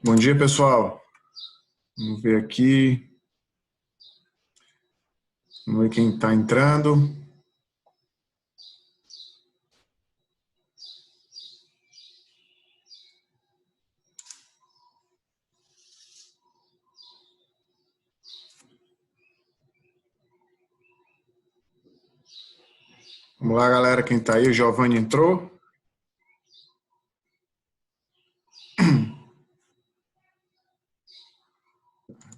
Bom dia, pessoal. Vamos ver aqui. Vamos ver quem está entrando. Vamos lá, galera. Quem está aí? O Giovanni entrou.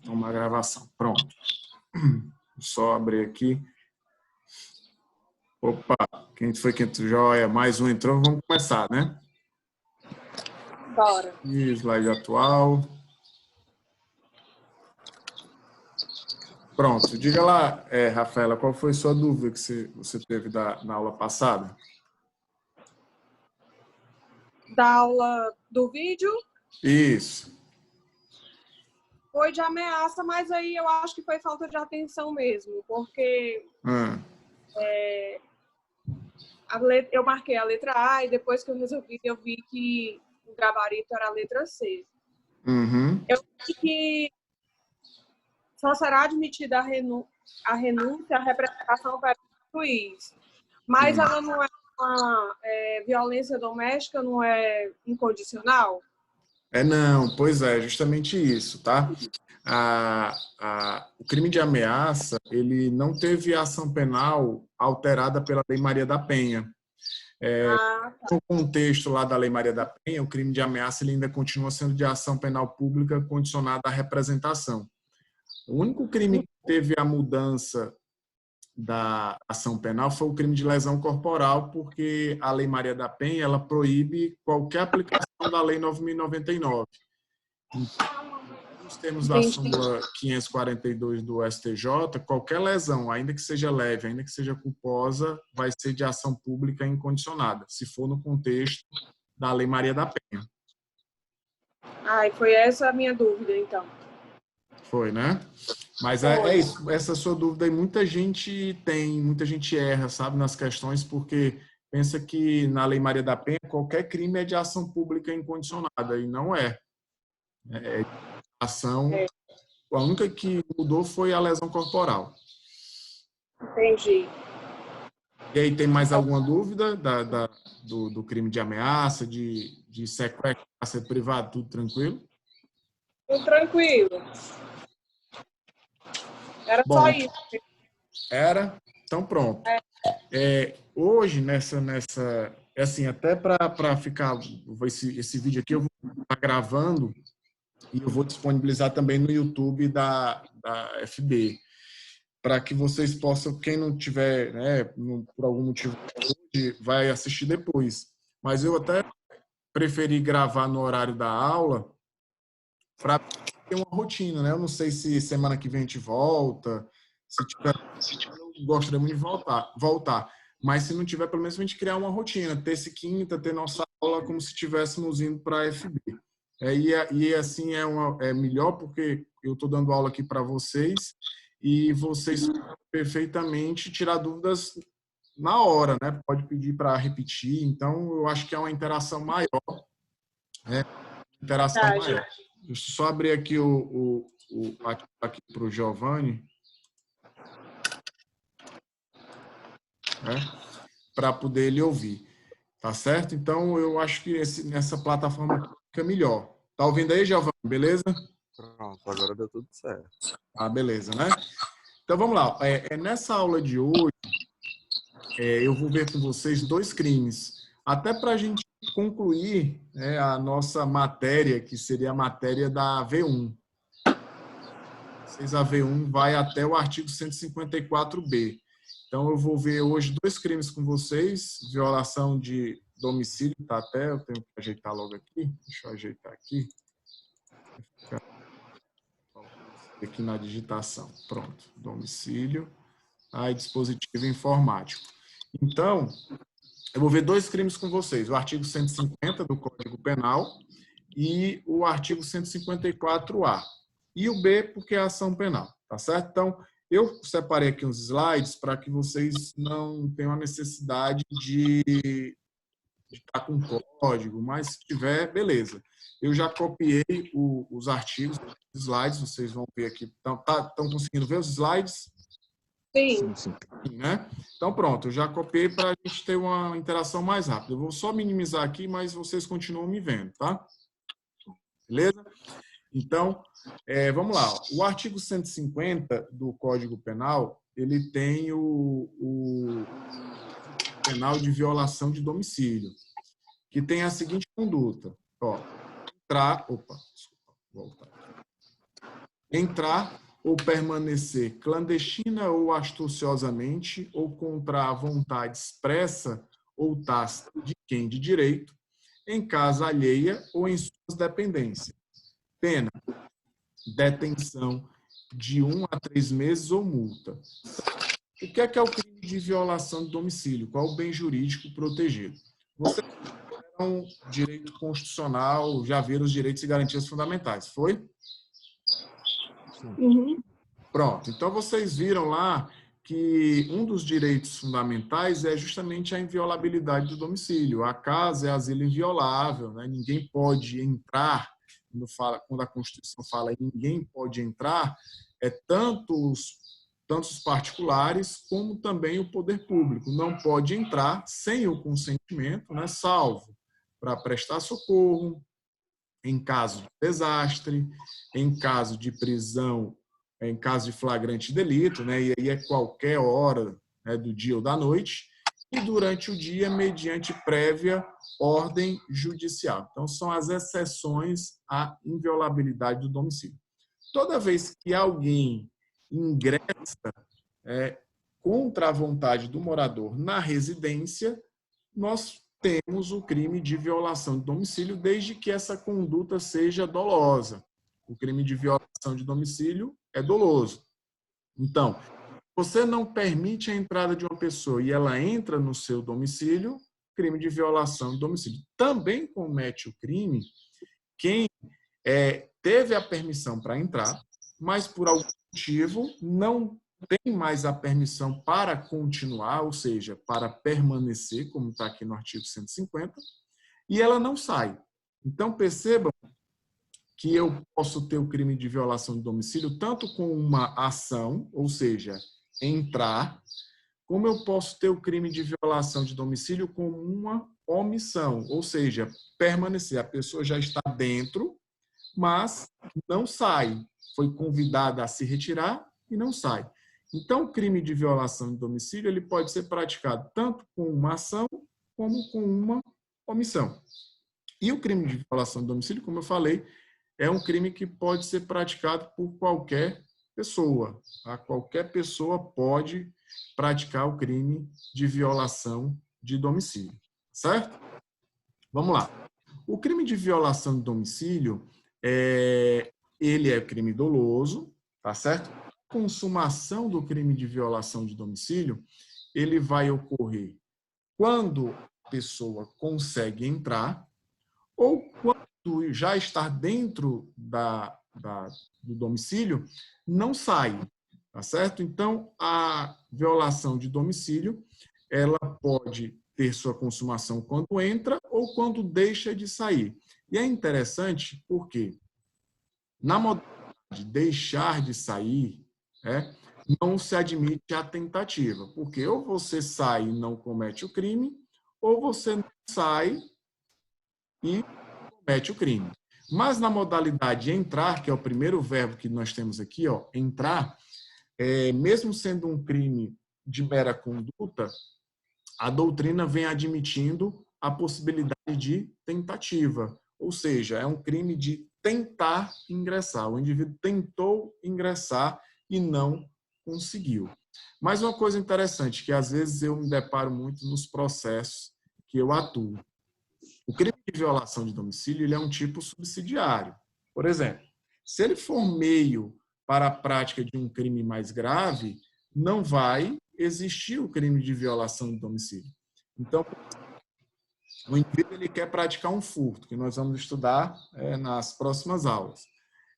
Uma gravação. Pronto. Só abrir aqui. Opa, quem foi que entrou? Joia, mais um entrou. Vamos começar, né? Bora. E slide atual. Pronto. Diga lá, Rafaela, qual foi a sua dúvida que você teve na aula passada? Da aula do vídeo? Isso. Foi de ameaça, mas aí eu acho que foi falta de atenção mesmo, porque eu marquei a letra A e depois que eu resolvi, eu vi que o gabarito era a letra C. Uhum. Eu acho que só será admitida a renúncia, a representação para o juiz, mas ela não é uma violência doméstica, não é incondicional? Não, pois é, justamente isso, tá? O crime de ameaça, ele não teve ação penal alterada pela Lei Maria da Penha. No contexto lá da Lei Maria da Penha, o crime de ameaça ele ainda continua sendo de ação penal pública condicionada à representação. O único crime que teve a mudança da ação penal foi o crime de lesão corporal, porque a Lei Maria da Penha ela proíbe qualquer aplicação da Lei 9.099. Nos termos da súmula 542 do STJ, qualquer lesão, ainda que seja leve, ainda que seja culposa, vai ser de ação pública incondicionada, se for no contexto da Lei Maria da Penha. E foi essa a minha dúvida, então. Foi, né? Mas é isso, essa sua dúvida aí, muita gente erra, sabe, nas questões, porque pensa que na Lei Maria da Penha qualquer crime é de ação pública incondicionada, e não é. A única que mudou foi a lesão corporal. Entendi. E aí, tem mais alguma dúvida do crime de ameaça, de sequestro, cárcere privado, tudo tranquilo? Tudo tranquilo. Era Bom, só isso. Era? Então pronto. Hoje, assim, até para ficar, esse vídeo aqui eu vou estar gravando e eu vou disponibilizar também no YouTube da FB, para que vocês possam, quem não tiver, né, por algum motivo, vai assistir depois. Mas eu até preferi gravar no horário da aula para ter uma rotina, né? Eu não sei se semana que vem a gente volta, se tiver, eu gostaria muito de voltar. Mas se não tiver, pelo menos a gente criar uma rotina, terça e quinta, ter nossa aula como se estivéssemos indo para a FB. E assim é melhor porque eu estou dando aula aqui para vocês e vocês perfeitamente tirar dúvidas na hora, né? Pode pedir para repetir. Então, eu acho que é uma interação maior. Maior. Deixa eu só abrir aqui aqui para o Giovanni. Para poder ele ouvir. Tá certo? Então, eu acho que nessa plataforma fica melhor. Tá ouvindo aí, Giovanni? Beleza? Pronto, agora deu tudo certo. Beleza, né? Então, vamos lá. Nessa aula de hoje, eu vou ver com vocês 2 crimes. Até para a gente concluir a nossa matéria, que seria a matéria da V1. A V1 vai até o artigo 154B. Então, eu vou ver hoje 2 crimes com vocês. Violação de domicílio, tá até, eu tenho que ajeitar logo aqui. Deixa eu ajeitar aqui. Aqui na digitação. Pronto. Domicílio. Dispositivo informático. Então, eu vou ver 2 crimes com vocês. O artigo 150 do Código Penal e o artigo 154A. E o B, porque é ação penal. Tá certo? Então, eu separei aqui uns slides para que vocês não tenham a necessidade de está com código, mas se tiver, beleza. Eu já copiei os artigos, os slides, vocês vão ver aqui. Estão conseguindo ver os slides? Sim. Sim, né? Então, pronto, eu já copiei para a gente ter uma interação mais rápida. Eu vou só minimizar aqui, mas vocês continuam me vendo, tá? Beleza? Então, vamos lá. O artigo 150 do Código Penal, ele tem o penal de violação de domicílio, que tem a seguinte conduta. Ó, entrar ou permanecer clandestina ou astuciosamente ou contra a vontade expressa ou tácita de quem de direito, em casa alheia ou em suas dependências. Pena, detenção de 1 a 3 meses ou multa. O que é o crime de violação de domicílio? Qual é o bem jurídico protegido? Você tem um direito constitucional, já viram os direitos e garantias fundamentais, foi? Uhum. Pronto. Então, vocês viram lá que um dos direitos fundamentais é justamente a inviolabilidade do domicílio. A casa é asilo inviolável, né? Ninguém pode entrar, quando a Constituição fala em ninguém pode entrar, tanto os particulares como também o poder público. Não pode entrar sem o consentimento, né? Salvo para prestar socorro, em caso de desastre, em caso de prisão, em caso de flagrante delito, né? E aí é qualquer hora, né, do dia ou da noite, e durante o dia, mediante prévia ordem judicial. Então, são as exceções à inviolabilidade do domicílio. Toda vez que alguém ingressa contra a vontade do morador na residência, nós temos o crime de violação de domicílio, desde que essa conduta seja dolosa. O crime de violação de domicílio é doloso. Então, você não permite a entrada de uma pessoa e ela entra no seu domicílio, crime de violação de domicílio. Também comete o crime quem teve a permissão para entrar, mas por algum motivo não tem mais a permissão para continuar, ou seja, para permanecer, como está aqui no artigo 150, e ela não sai. Então, percebam que eu posso ter o crime de violação de domicílio tanto com uma ação, ou seja, entrar, como eu posso ter o crime de violação de domicílio com uma omissão, ou seja, permanecer. A pessoa já está dentro, mas não sai. Foi convidada a se retirar e não sai. Então, o crime de violação de domicílio ele pode ser praticado tanto com uma ação como com uma omissão. E o crime de violação de domicílio, como eu falei, é um crime que pode ser praticado por qualquer pessoa. Tá? Qualquer pessoa pode praticar o crime de violação de domicílio. Certo? Vamos lá. O crime de violação de domicílio, ele é crime doloso, tá certo? A consumação do crime de violação de domicílio, ele vai ocorrer quando a pessoa consegue entrar ou quando já está dentro do domicílio, não sai, tá certo? Então, a violação de domicílio, ela pode ter sua consumação quando entra ou quando deixa de sair. E é interessante porque, na modalidade de deixar de sair, não se admite a tentativa, porque ou você sai e não comete o crime, ou você não sai e comete o crime. Mas na modalidade entrar, que é o primeiro verbo que nós temos aqui, entrar, mesmo sendo um crime de mera conduta, a doutrina vem admitindo a possibilidade de tentativa, ou seja, é um crime de tentar ingressar. O indivíduo tentou ingressar e não conseguiu. Mas uma coisa interessante, que às vezes eu me deparo muito nos processos que eu atuo. O crime de violação de domicílio ele é um tipo subsidiário. Por exemplo, se ele for meio para a prática de um crime mais grave, não vai existir o crime de violação de domicílio. Então, o indivíduo ele quer praticar um furto, que nós vamos estudar nas próximas aulas.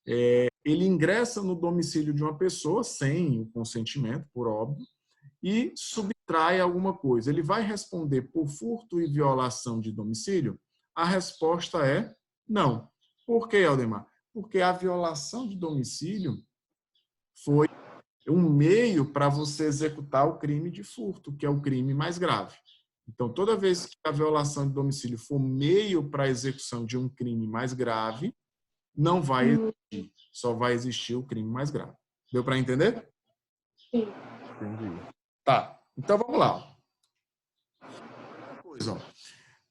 Ele ingressa no domicílio de uma pessoa sem o consentimento, por óbvio, e subtrai alguma coisa. Ele vai responder por furto e violação de domicílio? A resposta é não. Por quê, Aldemar? Porque a violação de domicílio foi um meio para você executar o crime de furto, que é o crime mais grave. Então, toda vez que a violação de domicílio for meio para a execução de um crime mais grave, não vai existir. Só vai existir o crime mais grave. Deu para entender? Sim. Entendi. Tá. Então, vamos lá. Pois, ó.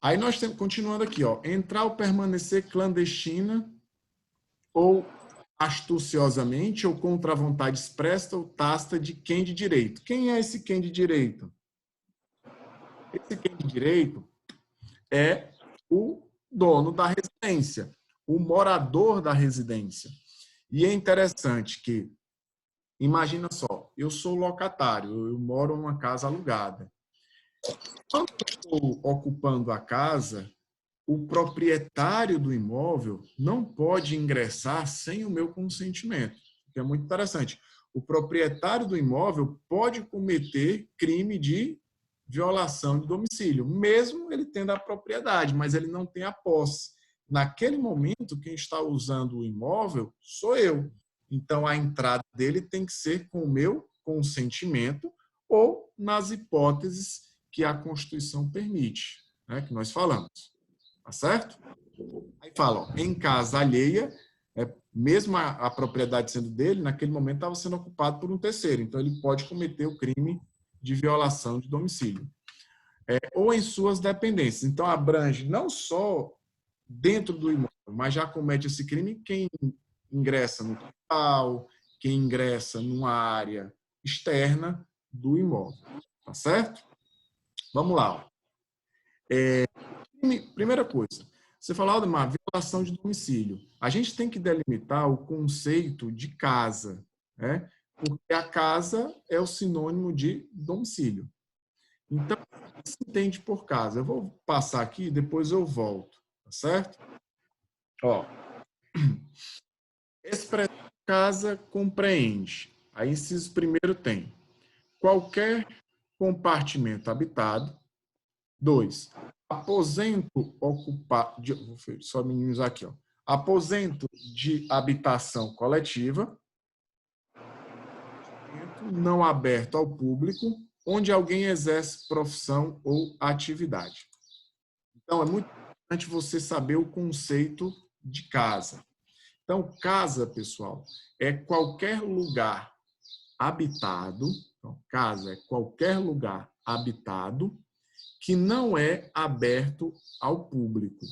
Aí nós temos, continuando aqui, ó, entrar ou permanecer clandestina ou astuciosamente ou contra a vontade expressa ou tácita de quem de direito. Quem é esse quem de direito? Esse quem de direito é o dono da residência, o morador da residência. E é interessante que, imagina só, eu sou locatário, eu moro numa casa alugada. Quando eu estou ocupando a casa, o proprietário do imóvel não pode ingressar sem o meu consentimento, que é muito interessante. O proprietário do imóvel pode cometer crime de violação de domicílio, mesmo ele tendo a propriedade, mas ele não tem a posse. Naquele momento, quem está usando o imóvel sou eu. Então, a entrada dele tem que ser com o meu consentimento ou nas hipóteses que a Constituição permite, né, que nós falamos. Tá certo? Aí fala, ó, em casa alheia, mesmo a propriedade sendo dele, naquele momento estava sendo ocupado por um terceiro. Então, ele pode cometer o crime de violação de domicílio. Ou em suas dependências. Então, abrange não só dentro do imóvel, mas já comete esse crime quem ingressa no quintal, quem ingressa numa área externa do imóvel. Tá certo? Vamos lá. Ó. Primeira coisa, você falou de uma violação de domicílio. A gente tem que delimitar o conceito de casa, né? Porque a casa é o sinônimo de domicílio. Então, o que se entende por casa? Eu vou passar aqui e depois eu volto, tá certo? Ó, expressão casa compreende. Aí, inciso primeiro tem qualquer compartimento habitado. 2. Aposento ocupado. Só minimizar aqui, ó. Aposento de habitação coletiva, não aberto ao público, onde alguém exerce profissão ou atividade. Então, é muito importante você saber o conceito de casa. Então, casa, pessoal, é qualquer lugar habitado. Então, casa é qualquer lugar habitado que não é aberto ao público.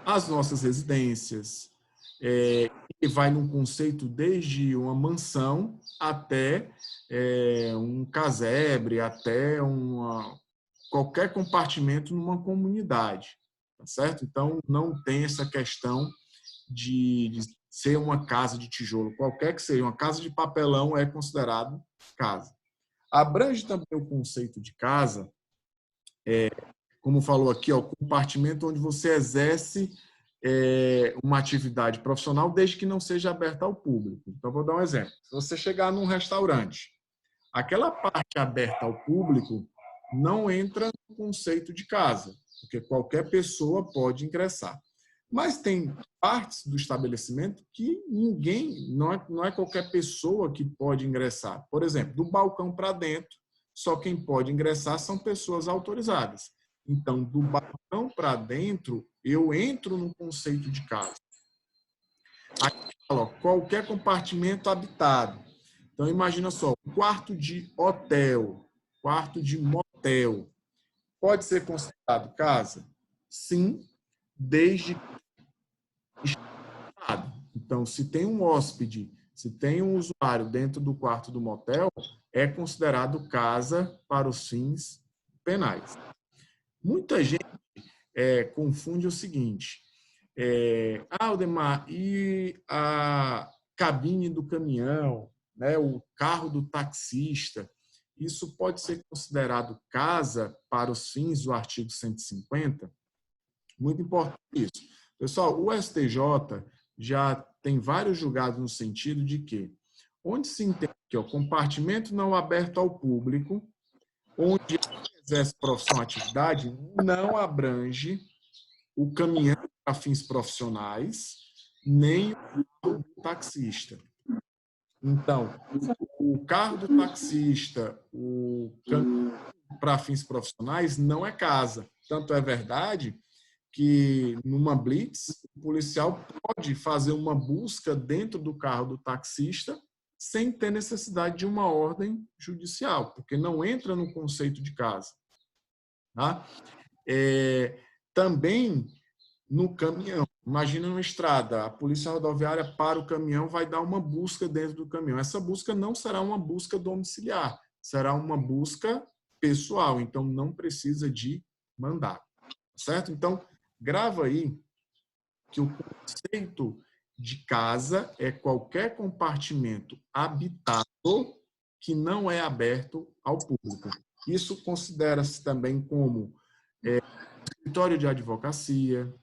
As nossas residências, que vai num conceito desde uma mansão até um casebre, até qualquer compartimento numa comunidade, tá certo? Então, não tem essa questão de ser uma casa de tijolo, qualquer que seja, uma casa de papelão é considerado casa. Abrange também o conceito de casa, como falou aqui, o compartimento onde você exerce uma atividade profissional desde que não seja aberta ao público. Então, vou dar um exemplo. Se você chegar num restaurante, aquela parte aberta ao público não entra no conceito de casa, porque qualquer pessoa pode ingressar. Mas tem partes do estabelecimento que não é qualquer pessoa que pode ingressar. Por exemplo, do balcão para dentro, só quem pode ingressar são pessoas autorizadas. Então, do balcão para dentro, eu entro no conceito de casa. Aqui fala, qualquer compartimento habitado. Então, imagina só, quarto de hotel, quarto de motel. Pode ser considerado casa? Sim, desde que então, se tem um hóspede, se tem um usuário dentro do quarto do motel, é considerado casa para os fins penais. Muita gente confunde o seguinte, Aldemar, e a cabine do caminhão, né, o carro do taxista, isso pode ser considerado casa para os fins do artigo 150? Muito importante isso. Pessoal, o STJ já tem vários julgados no sentido de que onde se entende que o compartimento não aberto ao público, onde exerce profissão ou atividade, não abrange o caminhão para fins profissionais, nem o taxista. Então, o carro do taxista, o caminhão para fins profissionais, não é casa. Tanto é verdade que, numa blitz, o policial pode fazer uma busca dentro do carro do taxista sem ter necessidade de uma ordem judicial, porque não entra no conceito de casa. Tá? Também no caminhão. Imagina uma estrada, a polícia rodoviária para o caminhão, vai dar uma busca dentro do caminhão. Essa busca não será uma busca domiciliar, será uma busca pessoal, então não precisa de mandado, certo? Então, grava aí que o conceito de casa é qualquer compartimento habitado que não é aberto ao público. Isso considera-se também como escritório de advocacia,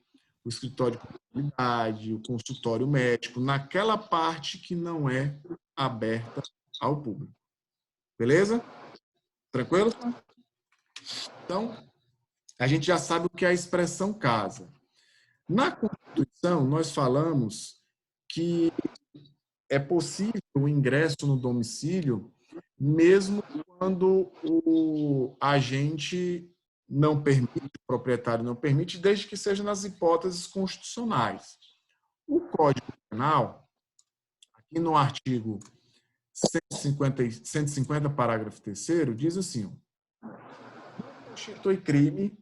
o escritório de contabilidade, o consultório médico, naquela parte que não é aberta ao público. Beleza? Tranquilo? Então, a gente já sabe o que é a expressão casa. Na Constituição, nós falamos que é possível o ingresso no domicílio mesmo quando o agente não permite, o proprietário não permite, desde que seja nas hipóteses constitucionais. O Código Penal, aqui no artigo 150, parágrafo 3º, diz assim: não constitui crime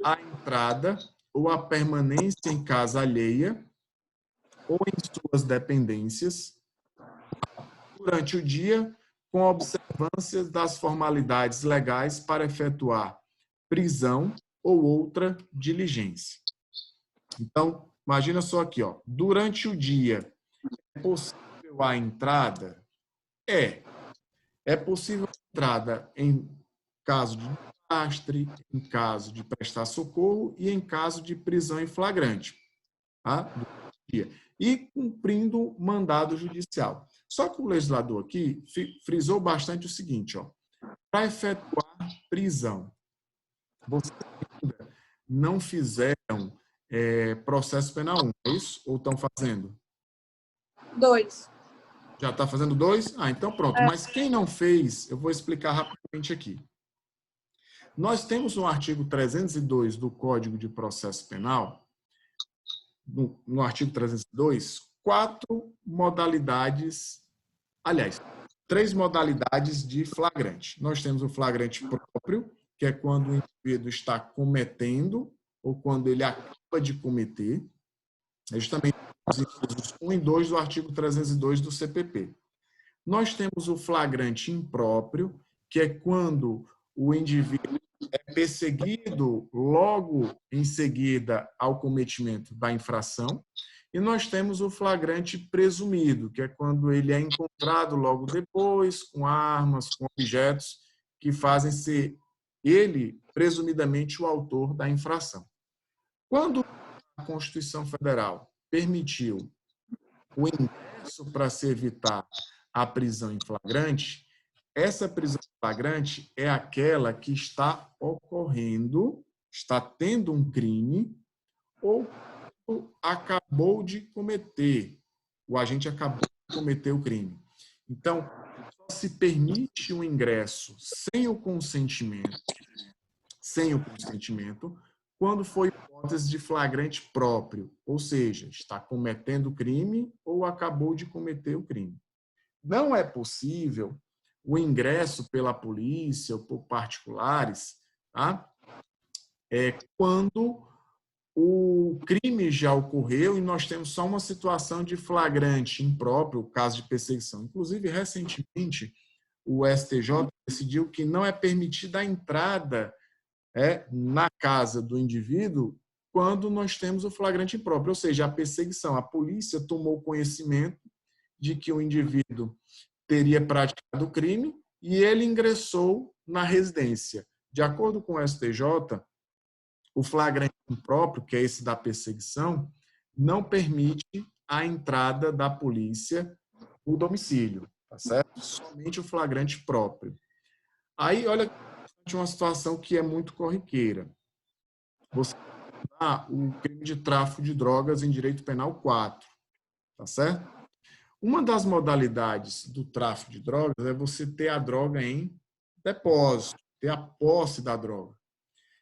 a entrada ou a permanência em casa alheia ou em suas dependências durante o dia, com observância das formalidades legais para efetuar prisão ou outra diligência. Então, imagina só aqui, ó, durante o dia, é possível a entrada? É possível a entrada em caso de desastre, em caso de prestar socorro e em caso de prisão em flagrante, tá? Durante o dia. E cumprindo mandado judicial. Só que o legislador aqui frisou bastante o seguinte, ó, para efetuar prisão, vocês ainda não fizeram processo penal 1, é isso? Ou estão fazendo? 2. Já está fazendo 2? Ah, então pronto. Mas quem não fez, eu vou explicar rapidamente aqui. Nós temos no artigo 302 do Código de Processo Penal, no artigo 302, 4 modalidades, aliás, 3 modalidades de flagrante. Nós temos o flagrante próprio, que é quando o indivíduo está cometendo ou quando ele acaba de cometer. É justamente os incisos 1 e 2 do artigo 302 do CPP. Nós temos o flagrante impróprio, que é quando o indivíduo é perseguido logo em seguida ao cometimento da infração. E nós temos o flagrante presumido, que é quando ele é encontrado logo depois, com armas, com objetos que fazem ser ele, presumidamente, o autor da infração. Quando a Constituição Federal permitiu o ingresso para se evitar a prisão em flagrante, essa prisão em flagrante é aquela que está ocorrendo, está tendo um crime ou acabou de cometer, o agente acabou de cometer o crime. Então, só se permite o ingresso sem o consentimento, quando for hipótese de flagrante próprio, ou seja, está cometendo o crime ou acabou de cometer o crime. Não é possível o ingresso pela polícia ou por particulares, tá? Quando o crime já ocorreu e nós temos só uma situação de flagrante impróprio, o caso de perseguição. Inclusive, recentemente, o STJ decidiu que não é permitida a entrada na casa do indivíduo quando nós temos o flagrante impróprio, ou seja, a perseguição. A polícia tomou conhecimento de que o indivíduo teria praticado o crime e ele ingressou na residência. De acordo com o STJ, o flagrante impróprio, que é esse da perseguição, não permite a entrada da polícia no domicílio. tá certo? Somente o flagrante próprio. Aí, olha, uma situação que é muito corriqueira. Você dá o crime de tráfico de drogas em direito penal 4, tá certo? Uma das modalidades do tráfico de drogas é você ter a droga em depósito, ter a posse da droga.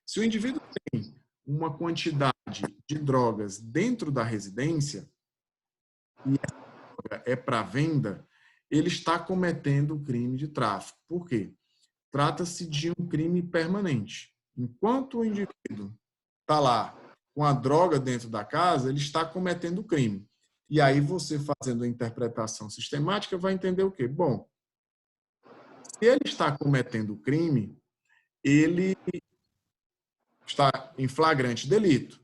Se o indivíduo tem uma quantidade de drogas dentro da residência e a droga é para venda, ele está cometendo o crime de tráfico. Por quê? Trata-se de um crime permanente. Enquanto o indivíduo está lá com a droga dentro da casa, ele está cometendo o crime. E aí você, fazendo a interpretação sistemática, vai entender o quê? Bom, se ele está cometendo o crime, ele está em flagrante delito.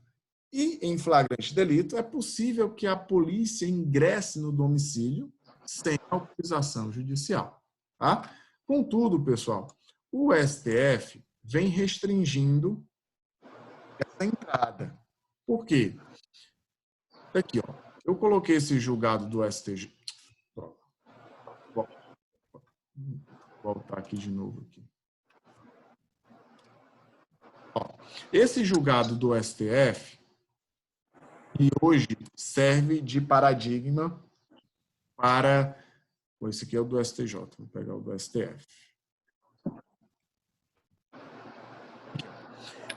E em flagrante delito é possível que a polícia ingresse no domicílio sem autorização judicial. Tá? Contudo, pessoal, o STF vem restringindo essa entrada. Por quê? Aqui, ó, eu coloquei esse julgado do STJ. Vou voltar aqui de novo. Aqui. Ó, esse julgado do STF, que hoje serve de paradigma para... Esse aqui é o do STJ, vou pegar o do STF.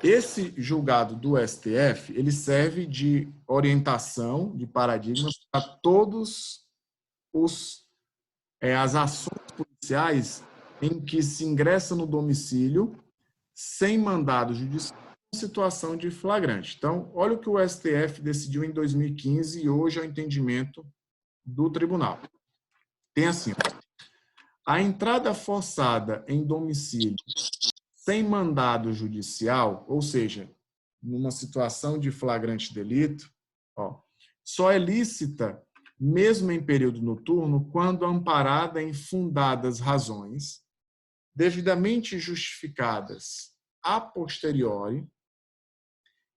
Esse julgado do STF, ele serve de orientação, de paradigma para todos as ações policiais em que se ingressa no domicílio sem mandado judicial em situação de flagrante. Então, olha o que o STF decidiu em 2015 e hoje é o entendimento do tribunal. Tem assim, a entrada forçada em domicílio sem mandado judicial, ou seja, numa situação de flagrante delito, ó, só é lícita mesmo em período noturno quando amparada em fundadas razões, devidamente justificadas a posteriori,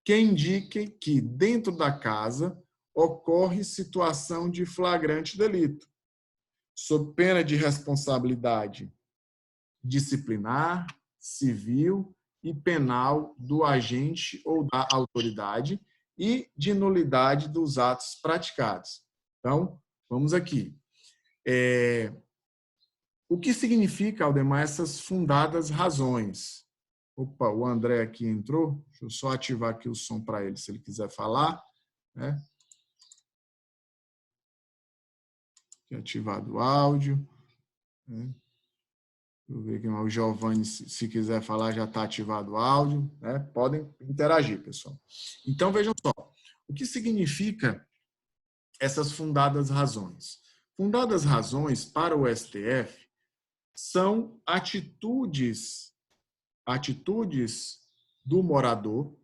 que indiquem que dentro da casa ocorre situação de flagrante delito, sob pena de responsabilidade disciplinar, civil e penal do agente ou da autoridade e de nulidade dos atos praticados. Então, vamos aqui. O que significa, Aldemar, essas fundadas razões? Opa, o André aqui entrou. Deixa eu só ativar aqui o som para ele, se ele quiser falar. Né? Ativado o áudio. Né? Deixa eu ver aqui, o Giovanni, se quiser falar, já está ativado o áudio. Né? Podem interagir, pessoal. Então, vejam só. O que significa essas fundadas razões? Fundadas razões, para o STF, são atitudes do morador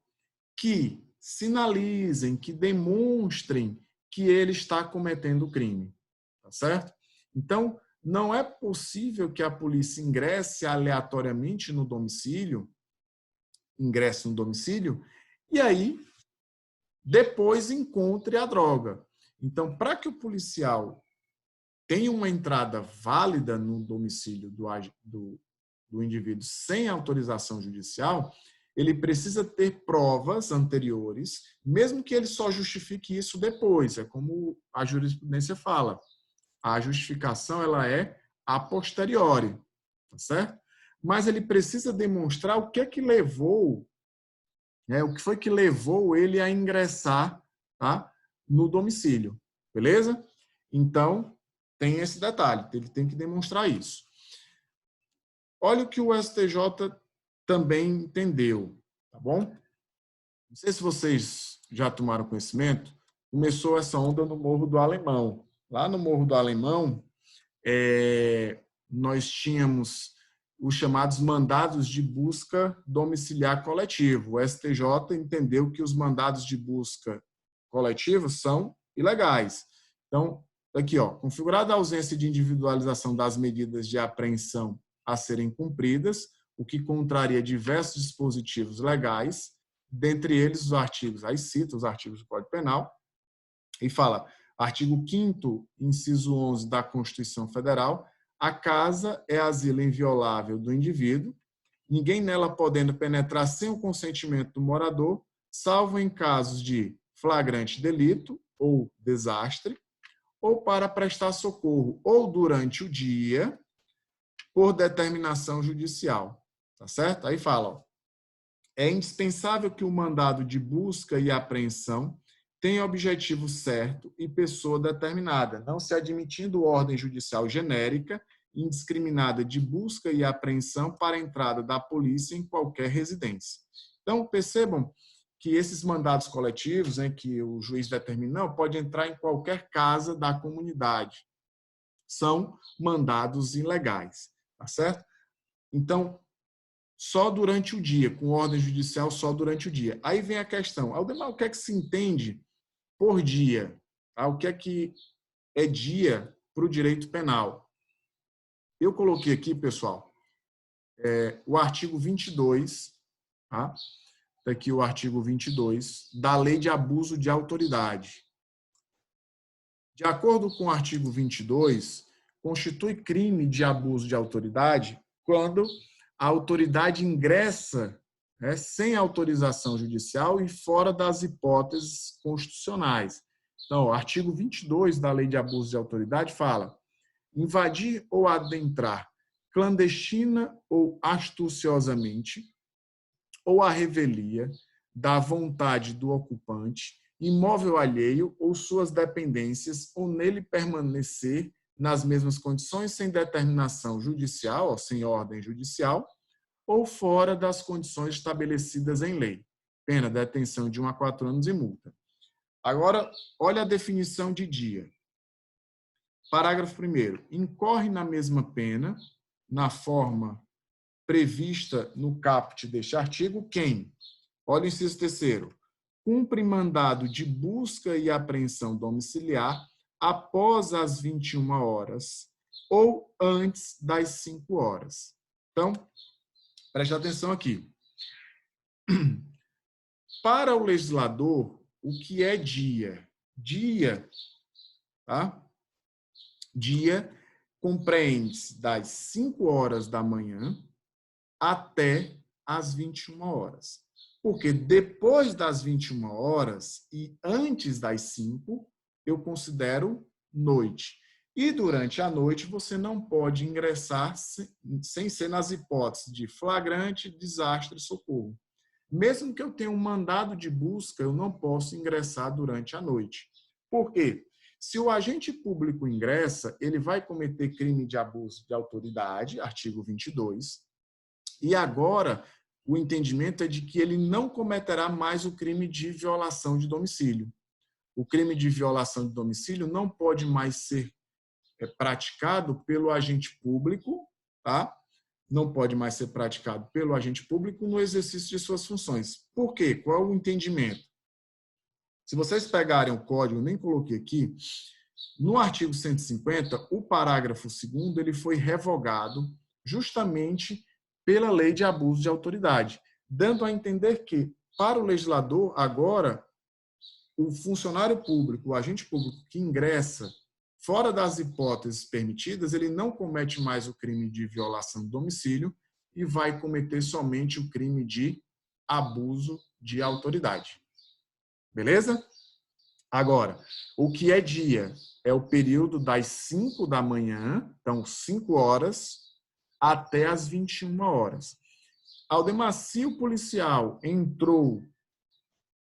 que sinalizem, que demonstrem que ele está cometendo crime. Tá certo? Então, não é possível que a polícia ingresse aleatoriamente no domicílio, e aí depois encontre a droga. Então, para que o policial tenha uma entrada válida no domicílio do indivíduo sem autorização judicial, ele precisa ter provas anteriores, mesmo que ele só justifique isso depois. É como a jurisprudência fala. A justificação ela é a posteriori, tá certo? Mas ele precisa demonstrar o que é que levou, o que foi que levou ele a ingressar, tá, no domicílio, beleza? Então, tem esse detalhe, ele tem que demonstrar isso. Olha o que o STJ também entendeu, tá bom? Não sei se vocês já tomaram conhecimento, começou essa onda no Morro do Alemão. Lá no Morro do Alemão, nós tínhamos os chamados mandados de busca domiciliar coletivo. O STJ entendeu que os mandados de busca coletivos são ilegais. Então, aqui, ó, configurada a ausência de individualização das medidas de apreensão a serem cumpridas, o que contraria diversos dispositivos legais, dentre eles os artigos, aí cita os artigos do Código Penal, e fala, artigo 5º, inciso 11 da Constituição Federal, A casa é asilo inviolável do indivíduo, ninguém nela podendo penetrar sem o consentimento do morador, salvo em casos de flagrante delito ou desastre, ou para prestar socorro, ou durante o dia, por determinação judicial. Tá certo? Aí fala, ó, é indispensável que o mandado de busca e apreensão tenha objetivo certo e pessoa determinada, não se admitindo ordem judicial genérica indiscriminada de busca e apreensão para a entrada da polícia em qualquer residência. Então, percebam que esses mandados coletivos, que o juiz determina, pode entrar em qualquer casa da comunidade. São mandados ilegais, tá certo? Então, só durante o dia, com ordem judicial, só durante o dia. Aí vem a questão, Aldemar, o que é que se entende por dia? Tá? O que é dia para o direito penal? Eu coloquei aqui, pessoal, o artigo 22, tá? Está aqui o artigo 22 da Lei de Abuso de Autoridade. De acordo com o artigo 22, constitui crime de abuso de autoridade quando a autoridade ingressa sem autorização judicial e fora das hipóteses constitucionais. Então, o artigo 22 da Lei de Abuso de Autoridade fala: invadir ou adentrar clandestina ou astuciosamente ou à revelia da vontade do ocupante, imóvel alheio ou suas dependências, ou nele permanecer nas mesmas condições sem determinação judicial, ou sem ordem judicial, ou fora das condições estabelecidas em lei. Pena, detenção de 1 a 4 anos e multa. Agora, olha a definição de dia. Parágrafo 1º. Incorre na mesma pena, na forma prevista no caput deste artigo, quem? Olha o inciso 3º. Cumpre mandado de busca e apreensão domiciliar após as 21 horas ou antes das 5 horas. Então, preste atenção aqui. Para o legislador, o que é dia? Dia, tá? Dia compreende das 5 horas da manhã até as 21 horas. Porque depois das 21 horas e antes das 5, eu considero noite. E durante a noite, você não pode ingressar sem ser nas hipóteses de flagrante, desastre e socorro. Mesmo que eu tenha um mandado de busca, eu não posso ingressar durante a noite. Por quê? Se o agente público ingressa, ele vai cometer crime de abuso de autoridade, artigo 22, e agora o entendimento é de que ele não cometerá mais o crime de violação de domicílio. O crime de violação de domicílio não pode mais ser praticado pelo agente público, tá? Não pode mais ser praticado pelo agente público no exercício de suas funções. Por quê? Qual é o entendimento? Se vocês pegarem o código, eu nem coloquei aqui, no artigo 150, o parágrafo 2º, ele foi revogado justamente pela Lei de Abuso de Autoridade, dando a entender que, para o legislador, agora, o funcionário público, o agente público que ingressa fora das hipóteses permitidas, ele não comete mais o crime de violação do domicílio e vai cometer somente o crime de abuso de autoridade. Beleza? Agora, o que é dia? É o período das 5 da manhã, então 5 horas, até as 21 horas. Aldemar, se o policial entrou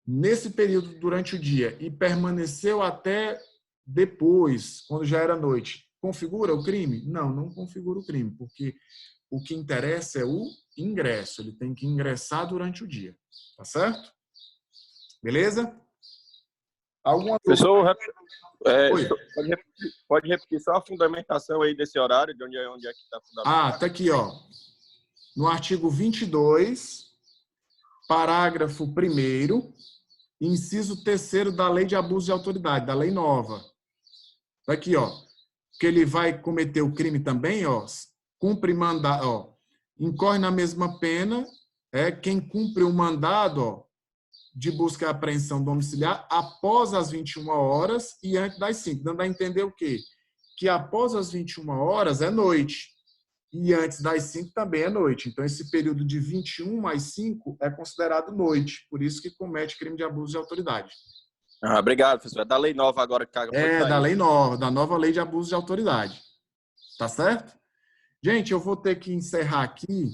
nesse período durante o dia e permaneceu até depois, quando já era noite, configura o crime? Não, não configura o crime, porque o que interessa é o ingresso. Ele tem que ingressar durante o dia. Tá certo? Beleza? Alguma Professor, pode repetir só a fundamentação aí desse horário, de onde é que está fundamentado? Tá aqui, ó. No artigo 22, parágrafo 1º, inciso 3º da Lei de Abuso de Autoridade, da lei nova. Tá aqui, ó. Que ele vai cometer o crime também, ó. Cumpre mandado, ó. Incorre na mesma pena, quem cumpre o mandado, ó, de busca e apreensão domiciliar após as 21 horas e antes das 5, dando a entender o quê? que após as 21 horas é noite. E antes das 5 também é noite. Então, esse período de 21 mais 5 é considerado noite. Por isso que comete crime de abuso de autoridade. Obrigado, professor. É da lei nova agora que acabou de sair. Da lei nova, da nova lei de abuso de autoridade. Tá certo? Gente, eu vou ter que encerrar aqui.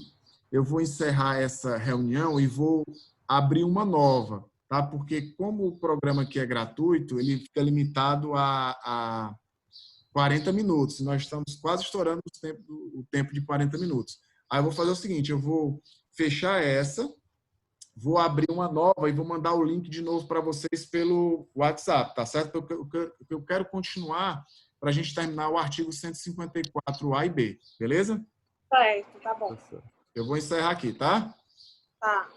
Eu vou encerrar essa reunião e vou abrir uma nova, tá? Porque como o programa aqui é gratuito, ele fica limitado a 40 minutos. Nós estamos quase estourando o tempo de 40 minutos. Aí eu vou fazer o seguinte, eu vou fechar essa, vou abrir uma nova e vou mandar o link de novo para vocês pelo WhatsApp, tá certo? Porque eu quero continuar para a gente terminar o artigo 154A e B, beleza? Certo, tá bom. Eu vou encerrar aqui, tá? Tá.